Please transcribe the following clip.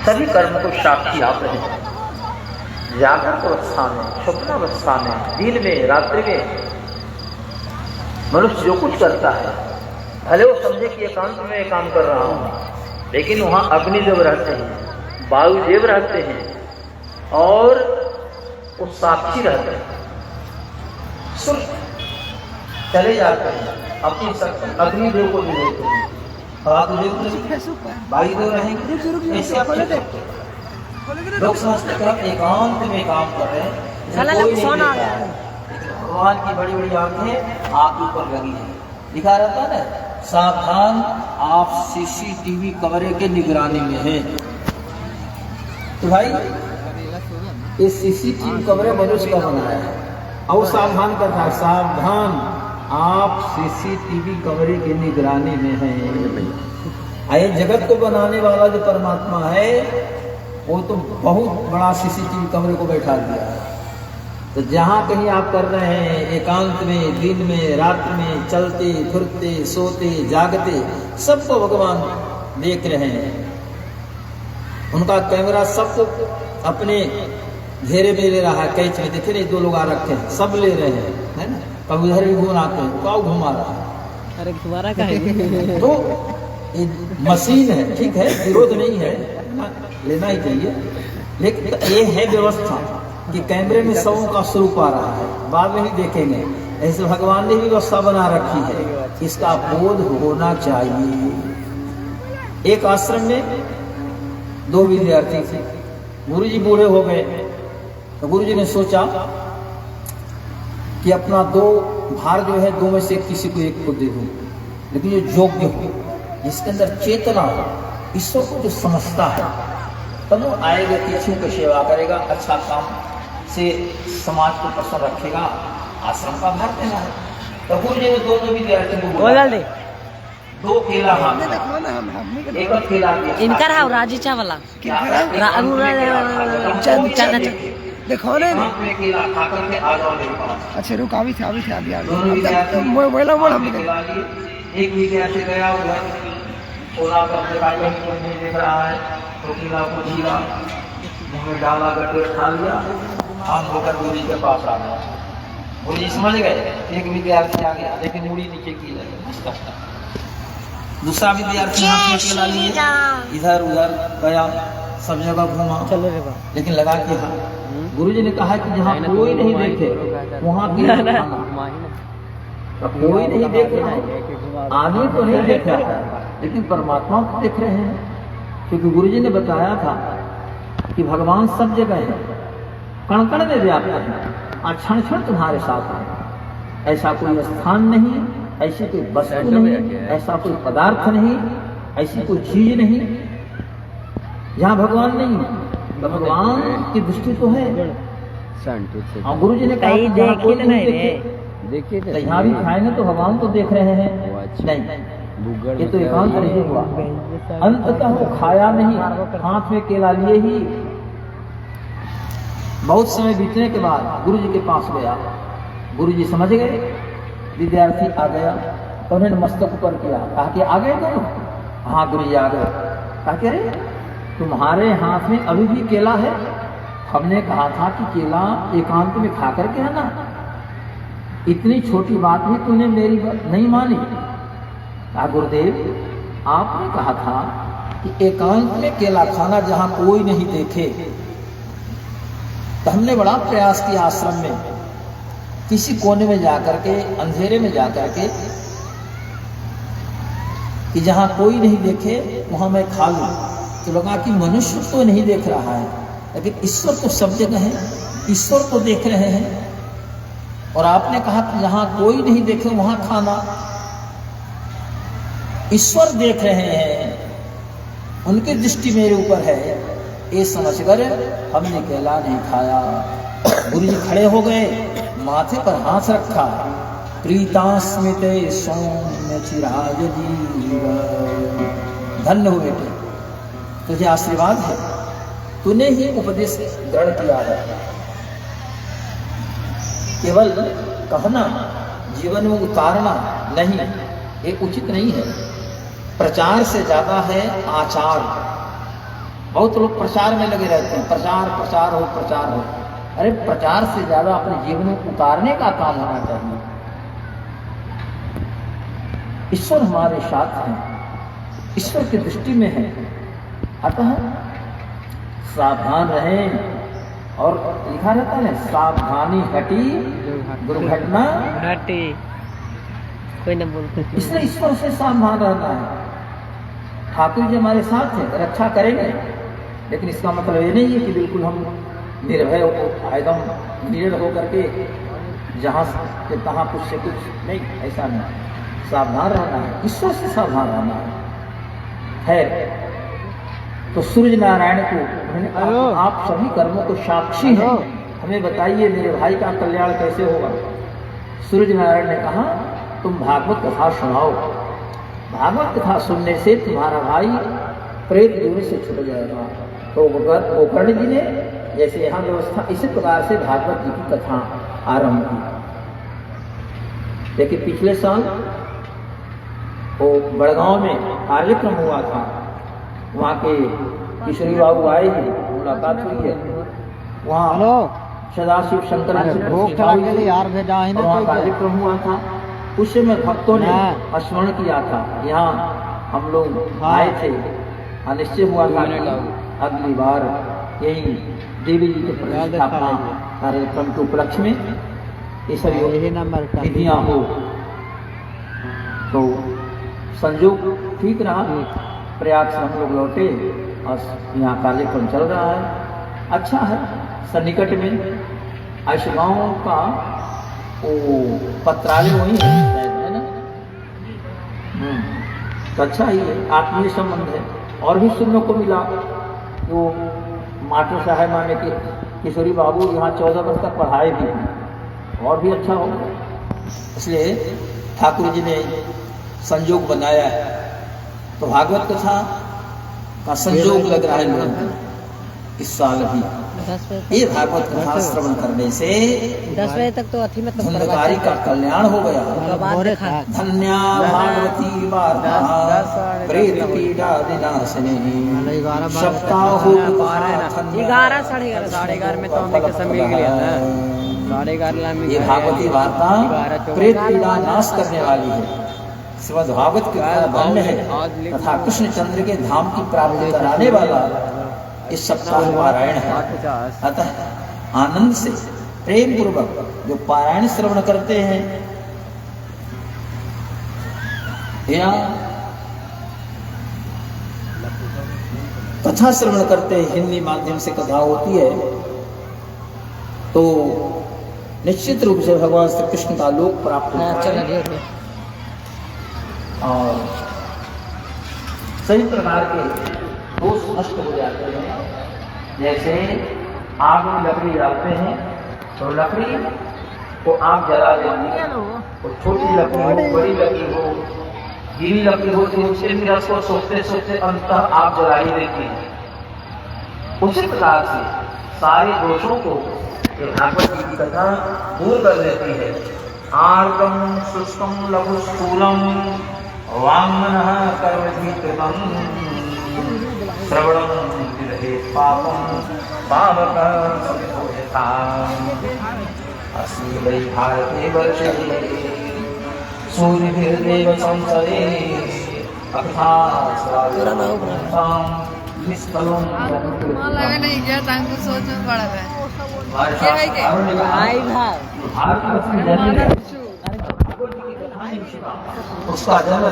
सभी कर्म को साक्षी आप हैं। जागृत अवस्था में, स्वप्नावस्था में, दिन में, रात्रि में मनुष्य जो कुछ करता है, भले वो समझे कि एकांत में ये काम कर रहा हूँ, लेकिन वहाँ अग्निदेव रहते हैं, वायुदेव रहते हैं और वो साक्षी रहते हैं, सुन चले जाते हैं, अपनी शक्ति अग्निदेव को भी देते हैं, वायुदेव रहेंगे। ऐसे अपने लोग समझते हैं कि एकांत में काम कर रहे हैं, भगवान की बड़ी बड़ी आंखें आंख ऊपर लगी है, लिखा रहता है ना, सावधान आप सीसीटीवी कैमरे के निगरानी में हैं। तो भाई ये सीसीटीवी कैमरे मनुष्य का बनाया है और सावधान करता है, सावधान आप सीसीटीवी कैमरे के निगरानी में हैं। ये जगत को बनाने वाला जो परमात्मा है वो तो बहुत बड़ा सीसीटीवी कैमरे को बैठा दिया है। तो जहाँ कहीं आप कर रहे हैं, एकांत में, दिन में, रात में, चलते फिरते, सोते जागते, सबको भगवान देख रहे हैं। उनका कैमरा सबको अपने घेरे में ले रहा है, कैच में। देखे नहीं, 2 लोग आ रखे हैं, सब ले रहे हैं, है ना। कभी उधर भी घूम आते हैं, क्या घुमा रहा है, अरे घुमारा का है। तो मशीन है, ठीक है, विरोध नहीं है, लेना ही चाहिए, लेकिन ये है व्यवस्था कि कैमरे में सबों का स्वरूप आ रहा है, बाद में ही देखेंगे। ऐसे भगवान ने भी व्यवस्था बना रखी है, इसका बोध होना चाहिए। एक आश्रम में 2 विद्यार्थी थे, गुरु जी बूढ़े हो गए, तो गुरु जी ने सोचा कि अपना 2 भार जो है, 2 में से किसी को एक को दे दूं, लेकिन जो योग्य हो, जिसके अंदर चेतना हो, ईश्वर को जो समझता है, तब वो आएगा, किसी की सेवा करेगा, अच्छा काम से समाज को प्रसन्न रखेगा, आश्रम का भार देना है। तो गुरु जी ने 2 विद्यार्थी को बोला, 2 केला हाथ, एक केला इनका रहा राजीचा वाला देखो ना, केला खा करके आ जाओ मेरे पास। अच्छा रुक, अभी थे बोला हम एक विद्यार्थी गया उधर, सोना कर देख रहा है, तो केला को छीला, मुंह में डाला, गट्टे खा लिया, हाथ होकर गुरु जी के पास आ गया। गुरु जी समझ गए, एक विद्यार्थी आ गया, लेकिन मुड़ी नीचे की लगी। दूसरा विद्यार्थी हाथ में केला लिए, इधर उधर गया, सब जगह घूमा, लेकिन लगा कि हाँ, गुरु जी ने कहा कि जहाँ कोई नहीं देखे वहाँ कोई नहीं देख रहा है, आदमी तो नहीं देख रहा है, लेकिन परमात्मा को देख रहे हैं। क्योंकि गुरु जी ने बताया था कि भगवान सब जगह है, कण कण में व्याप्त है और क्षण क्षण तुम्हारे साथ है। ऐसा कोई स्थान नहीं, ऐसी कोई वस्तु नहीं, ऐसा कोई पदार्थ नहीं, ऐसी कोई चीज नहीं जहाँ भगवान नहीं है। तो भगवान की दृष्टि तो है। और गुरु जी ने कहा देखिए, तो यहाँ भी खाएंगे तो भगवान को देख रहे हैं, नहीं, ये तो एकांत नहीं हुआ। अंततः वो खाया नहीं, हाथ में केला लिए ही बहुत समय बीतने के बाद गुरु जी के पास गया। गुरु जी समझ गए, विद्यार्थी आ गया तो उन्होंने मस्तक ऊपर किया, कहा कि आ गए दोनों? हाँ गुरु जी आ गए। कहा कि अरे तुम्हारे हाथ में अभी भी केला है, हमने कहा था कि केला एकांत में खा करके है ना, इतनी छोटी बात भी तूने मेरी नहीं मानी। कहा गुरुदेव आपने कहा था कि एकांत में केला खाना जहाँ कोई नहीं देखे, तो हमने बड़ा प्रयास किया आश्रम में, किसी कोने में जाकर के, अंधेरे में जाकर के, कि जहाँ कोई नहीं देखे वहाँ मैं खा लूँ। तो लगा कि मनुष्य तो नहीं देख रहा है, लेकिन ईश्वर तो सब जगह है, ईश्वर को देख रहे हैं। और आपने कहा कि जहाँ कोई नहीं देखे वहाँ खाना, ईश्वर देख रहे हैं, उनकी दृष्टि मेरे ऊपर है, ये समझकर हमने केला नहीं खाया। गुरु जी खड़े हो गए, माथे पर हाथ रखा, प्रीतास्मिते सौम्य चिराज जीव, धन्य हो बेटे, तुझे आशीर्वाद है, तूने ही उपदेश ग्रहण किया है। केवल कहना, जीवन में उतारना नहीं, ये उचित नहीं है। प्रचार से ज्यादा है आचार। बहुत लोग प्रचार में लगे रहते हैं, प्रचार प्रचार हो प्रचार हो। अरे प्रचार से ज्यादा अपने जीवन में उतारने का काम होना चाहिए। ईश्वर हमारे साथ हैं, ईश्वर की दृष्टि में है, अतः सावधान रहें। और लिखा रहता है ना, सावधानी हटी दुर्घटना घाटी कोई न बोलते। इसलिए ईश्वर से सावधान रहना है। ठाकुर जी हमारे साथ हैं, रक्षा करेंगे, लेकिन इसका मतलब ये नहीं है कि बिल्कुल हम निर्भय हो, एकदम निडर होकर के जहाँ के तहाँ कुछ से कुछ नहीं, ऐसा नहीं। सावधान रहना है, ईश्वर से सावधान रहना है। तो सूर्य नारायण को उन्होंने कहा, आप सभी कर्मों को साक्षी हैं, हमें बताइए मेरे भाई का कल्याण कैसे होगा। सूर्य नारायण ने कहा, तुम भागवत कथा सुनाओ, भागवत कथा सुनने से तुम्हारा भाई प्रेत दुनिया से छूट जाएगा। तो गोकर्ण जी ने जैसे यहाँ व्यवस्था, इसी प्रकार से भागवत जी की कथा आरंभ की। लेकिन पिछले साल वो बड़गांव में कार्यक्रम हुआ था, वहाँ के किशोरी बाबू आए थे, मुलाकात हुई है। वहाँ सदाशिव शंकर वहाँ कार्यक्रम हुआ था। उस समय भक्तों ने स्मरण किया था, यहाँ हम लोग आए थे, निश्चय हुआ था कि अगली बार यही देवी जी के प्रतिष्ठापना कार्यक्रम के उपलक्ष्य में ये सब विधियाँ हो। तो संयोग ठीक रहा, प्रयाग से हम लोग लौटे और यहाँ कार्यक्रम चल रहा है, अच्छा है। सन्निकट में आयुष गाँव का वो पत्रालय वही है ना, तो अच्छा ही है, आत्मीय संबंध है। और भी सुनने को मिला वो मास्टर साहब माने के किशोरी बाबू यहाँ 14 वर्ष तक पढ़ाए भी, और भी अच्छा हो। इसलिए ठाकुर जी ने संयोग बनाया है। तो भागवत कथा का संयोग लग रहा है लोगों इस साल भी। ये भागवत कथा श्रवण करने से 10 बजे तक तो अथी में धन्यकारी का कल्याण हो गया। धन्या भागवती वार्ता प्रेत पीड़ा विनाशिनी सप्ताह 11 साढ़े 11 में तो हमने कसम मिल गया था, 11:30 में। ये भागवती वार्ता प्रेत पीड़ा नाश करने वाली है, श्रीमद् भागवत के धन्य है तथा कृष्ण चंद्र के धाम की प्राप्ति कराने वाला इस सप्ताह पारायण है। अतः आनंद से प्रेम पूर्वक जो पारायण श्रवण करते हैं या कथा श्रवण करते हैं, हिंदी माध्यम से कथा होती है, तो निश्चित रूप से भगवान श्री कृष्ण का लोक प्राप्त होता है और सभी प्रकार के दोष नष्ट हो जाते हैं। जैसे आग में लकड़ी डालते हैं तो लकड़ी को आग जला देती है, तो छोटी लकड़ी हो, बड़ी लकड़ी हो, गिरी लकड़ी हो, तो उससे भी रस को सोचते सोचते अंततः आग जला ही देती है। उसी प्रकार से सारे दोषों को भागवत जी की कथा दूर कर देती है। आर्कम शुष्कम लघु स्थूलम वाङ्मनः कर्मभिकृतं श्रवणं विरहे पापं पावकः अस्मि वै भारते वर्षे सूर्यभिर्देव संसदे अथा निष्कलं उसका जन्म